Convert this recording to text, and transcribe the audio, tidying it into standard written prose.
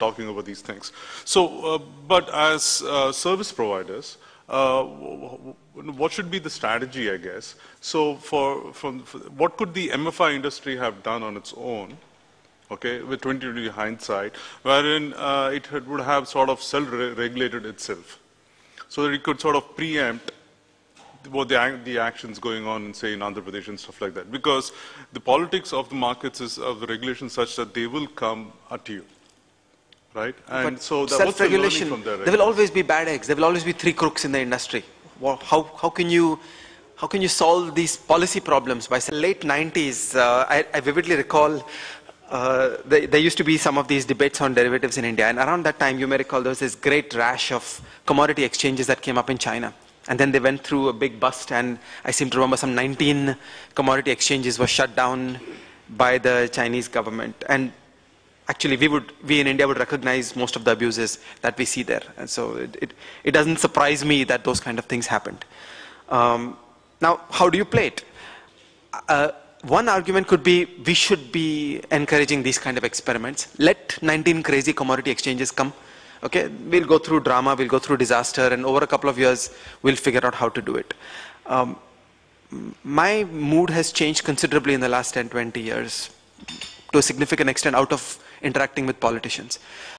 talking about these things. So, but as service providers, what should be the strategy, I guess? So, what could the MFI industry have done on its own? Okay, with 2020 hindsight, wherein it would have sort of self-regulated itself, so that it could sort of preempt what the actions going on in, say, in Andhra Pradesh and stuff like that. Because the politics of the markets is of the regulations such that they will come at you, right? And but so self-regulation, from there, there will always be bad eggs. There will always be three crooks in the industry. Well, how can you solve these policy problems? By the late 90s, I vividly recall there used to be some of these debates on derivatives in India, and around that time, you may recall there was this great rash of commodity exchanges that came up in China. And then they went through a big bust, and I seem to remember some 19 commodity exchanges were shut down by the Chinese government. And actually, we in India would recognize most of the abuses that we see there. And so it doesn't surprise me that those kind of things happened. Now, how do you play it? One argument could be we should be encouraging these kind of experiments. Let 19 crazy commodity exchanges come. Okay, we'll go through drama, we'll go through disaster, and over a couple of years, we'll figure out how to do it. My mood has changed considerably in the last 10, 20 years, to a significant extent, out of interacting with politicians.